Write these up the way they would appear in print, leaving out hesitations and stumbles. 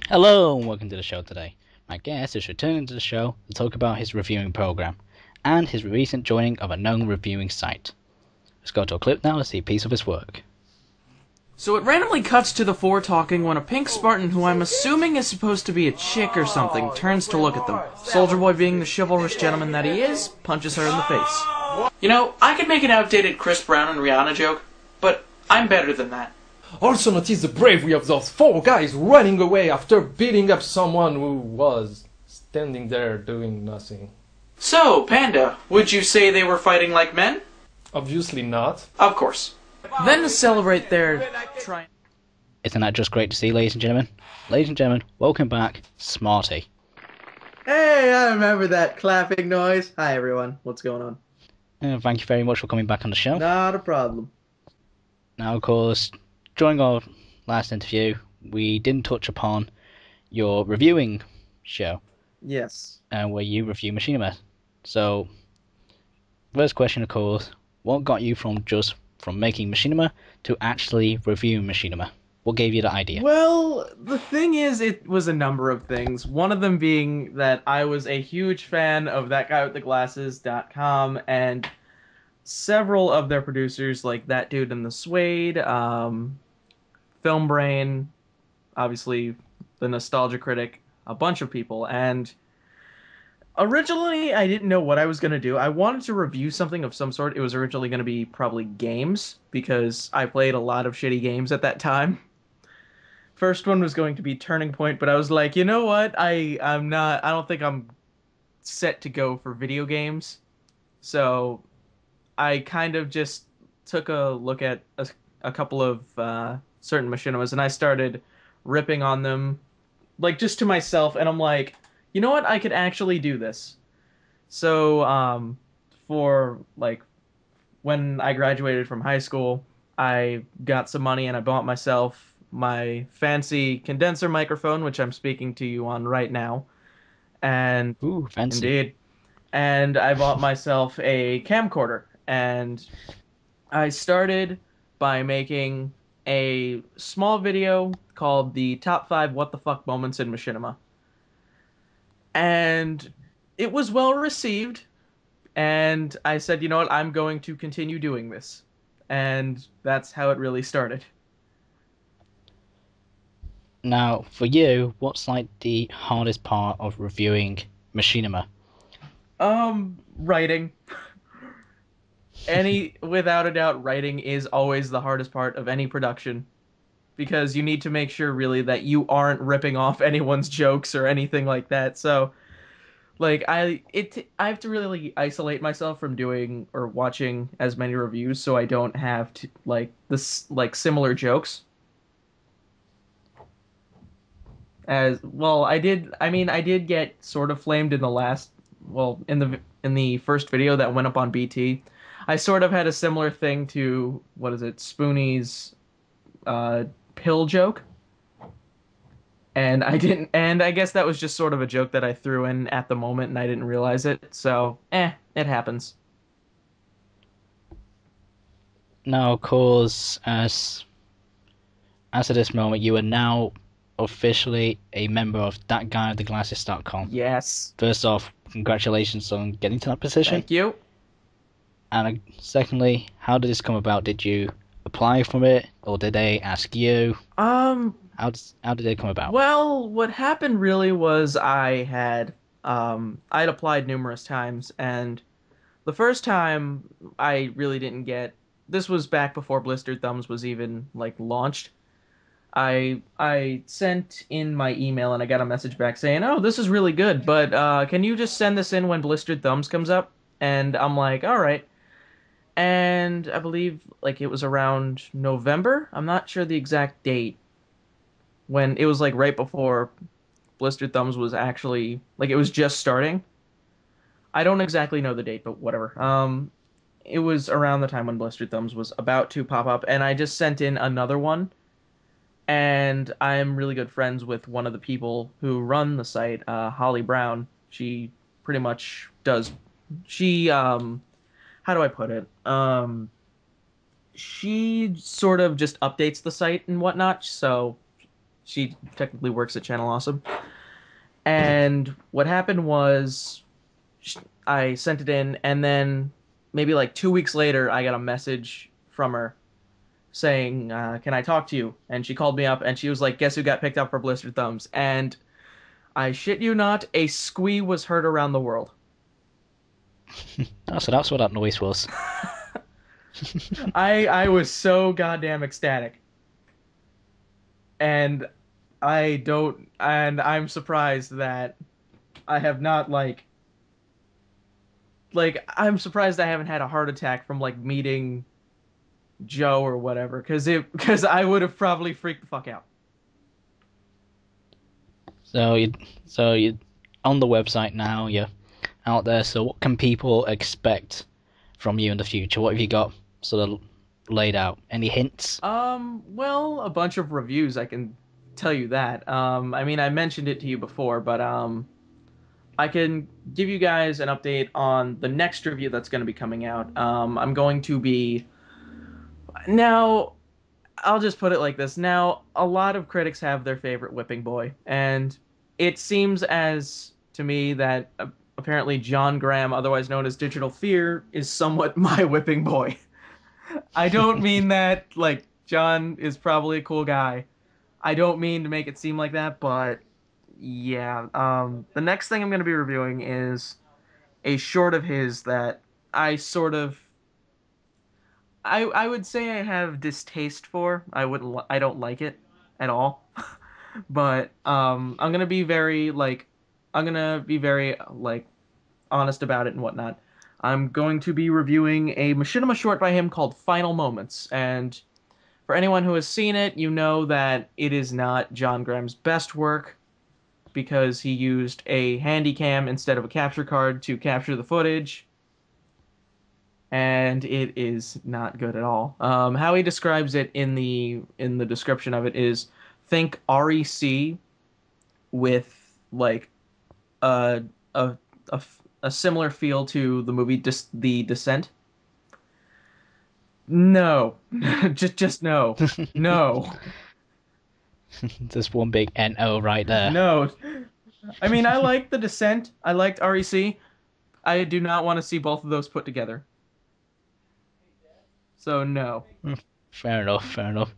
Hello and welcome to the show today. My guest is returning to the show to talk about his reviewing program and his recent joining of a known reviewing site. Let's go to a clip now to see a piece of his work. So it randomly cuts to the four talking when a pink Spartan, who I'm assuming is supposed to be a chick or something, turns to look at them. Soldier Boy, being the chivalrous gentleman that he is, punches her in the face. You know, I could make an outdated Chris Brown and Rihanna joke, but I'm better than that. Also notice the bravery of those four guys running away after beating up someone who was standing there doing nothing. So, Panda, would you say they were fighting like men? Obviously not. Of course. Then to celebrate their triumph. Isn't that just great to see, ladies and gentlemen? Ladies and gentlemen, welcome back, Smarty. Hey, I remember that clapping noise. Hi, everyone. What's going on? Thank you very much for coming back on the show. Not a problem. Now, of course, during our last interview, we didn't touch upon your reviewing show. Yes. Where you review Machinima. So, first question, of course, what got you from making Machinima to actually reviewing Machinima? What gave you the idea? Well, the thing is, it was a number of things. One of them being that I was a huge fan of ThatGuyWithTheGlasses.com and several of their producers, like That Dude in the Suede, Film Brain, obviously the Nostalgia Critic, a bunch of people, and originally I didn't know what I was going to do. I wanted to review something of some sort. It was originally going to be probably games, because I played a lot of shitty games at that time. First one was going to be Turning Point, but I was like, you know what? I don't think I'm set to go for video games. So I kind of just took a look at a couple of certain machinimas, and I started ripping on them, like, just to myself, and I'm like, you know what, I could actually do this. So, for, like, when I graduated from high school, I got some money and I bought myself my fancy condenser microphone, which I'm speaking to you on right now, and... Ooh, fancy. Indeed. And I bought myself a camcorder, and I started by making a small video called the Top 5 What the Fuck Moments in Machinima. And it was well received, and I said, you know what, I'm going to continue doing this. And that's how it really started. Now, for you, what's like the hardest part of reviewing Machinima? Writing. Without a doubt, writing is always the hardest part of any production, because you need to make sure really that you aren't ripping off anyone's jokes or anything like that. So, like, I have to really isolate myself from doing or watching as many reviews, so I don't have to similar jokes. As well, I did get sort of flamed in the last, well, in the first video that went up on BT. I sort of had a similar thing to, what is it, Spoonie's pill joke. And I guess that was just sort of a joke that I threw in at the moment and I didn't realize it. So, it happens. Now, of course, as of this moment, you are now officially a member of ThatGuyWithTheGlasses.com. Yes. First off, congratulations on getting to that position. Thank you. And secondly, how did this come about? Did you apply for it, or did they ask you? How did it come about? Well, what happened really was I'd applied numerous times, and the first time I really didn't get. This was back before Blistered Thumbs was even, like, launched. I sent in my email and I got a message back saying, "Oh, this is really good, but can you just send this in when Blistered Thumbs comes up?" And I'm like, "All right." And I believe, like, it was around November. I'm not sure the exact date. When it was, like, right before Blistered Thumbs was actually, like, it was just starting. I don't exactly know the date, but whatever. It was around the time when Blistered Thumbs was about to pop up, and I just sent in another one. And I'm really good friends with one of the people who run the site, Holly Brown. She pretty much does. How do I put it? She sort of just updates the site and whatnot. So She technically works at Channel Awesome. And what happened was I sent it in, and then maybe like 2 weeks later, I got a message from her saying, can I talk to you? And she called me up, and she was like, guess who got picked up for Blistered Thumbs? And I shit you not, a squee was heard around the world. Oh, so that's what that noise was. I was so goddamn ecstatic. And I'm surprised that I have not, I'm surprised I haven't had a heart attack from, like, meeting Joe or whatever, because I would have probably freaked the fuck out. So you on the website now, you're out there, so what can people expect from you in the future? What have you got sort of laid out? Any hints? Well, a bunch of reviews, I can tell you that. I mean, I mentioned it to you before, but I can give you guys an update on the next review that's going to be coming out. I'm going to be... Now, I'll just put it like this. Now, a lot of critics have their favorite whipping boy, and it seems as to me that apparently John Graham, otherwise known as Digital Fear, is somewhat my whipping boy. I don't mean that, like, John is probably a cool guy. I don't mean to make it seem like that, but yeah. The next thing I'm going to be reviewing is a short of his that I sort of... I would say I have distaste for. I don't like it at all. But I'm gonna be very honest about it and whatnot. I'm going to be reviewing a machinima short by him called Final Moments, and for anyone who has seen it, you know that it is not John Graham's best work because he used a handycam instead of a capture card to capture the footage. And it is not good at all. How he describes it in the description of it is, think REC with like a similar feel to the movie The Descent. No, just no, no. There's one big NO right there. No, I mean I liked The Descent. I liked REC. I do not want to see both of those put together. So no. Fair enough, fair enough.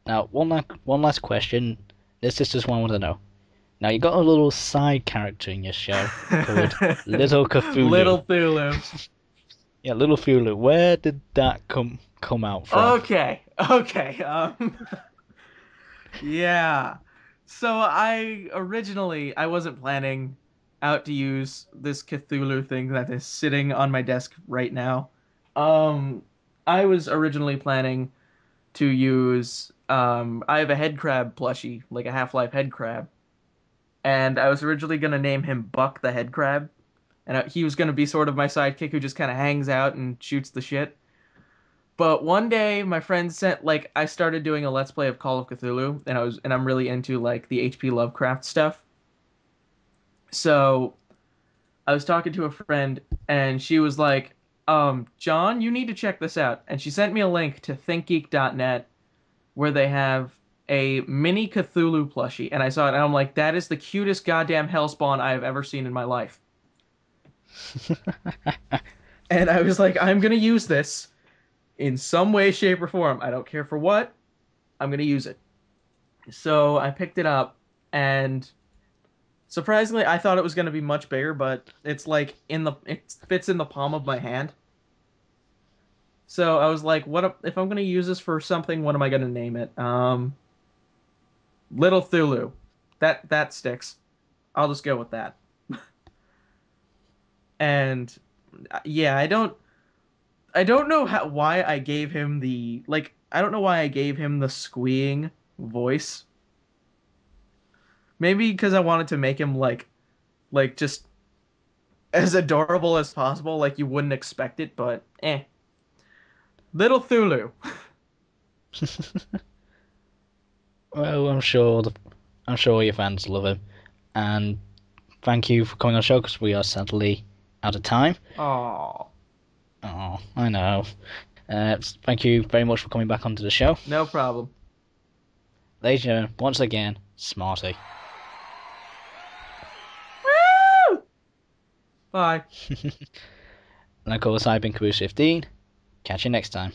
Now, one last question. This is just one I want to know. Now, you got a little side character in your show called Little Cthulhu. Little Cthulhu. Yeah, Little Cthulhu. Where did that come out from? Okay. Yeah. So I wasn't planning out to use this Cthulhu thing that is sitting on my desk right now. I was originally planning to use, I have a head crab plushie, like a Half-Life head crab, and I was originally going to name him Buck the Head Crab, and he was going to be sort of my sidekick who just kind of hangs out and shoots the shit. But one day, my friend I started doing a Let's Play of Call of Cthulhu, and I'm really into, like, the H.P. Lovecraft stuff. So, I was talking to a friend, and she was like, John, you need to check this out. And she sent me a link to thinkgeek.net where they have a mini Cthulhu plushie. And I saw it and I'm like, that is the cutest goddamn hellspawn I have ever seen in my life. And I was like, I'm going to use this in some way, shape, or form. I don't care for what. I'm going to use it. So I picked it up and surprisingly, I thought it was going to be much bigger, but it's like it fits in the palm of my hand. So I was like, if I'm going to use this for something, what am I going to name it? Little Cthulhu. That sticks. I'll just go with that. And yeah, I don't know why I gave him I don't know why I gave him the squeeing voice. Maybe because I wanted to make him like just as adorable as possible, like you wouldn't expect it, but Little Cthulhu. Well, I'm sure your fans love him, and thank you for coming on the show because we are sadly out of time. Oh, I know. Thank you very much for coming back onto the show. no problem. ladies and gentlemen, once again, Smarty. Woo! Bye. And of course, I've been Caboose15. Catch you next time.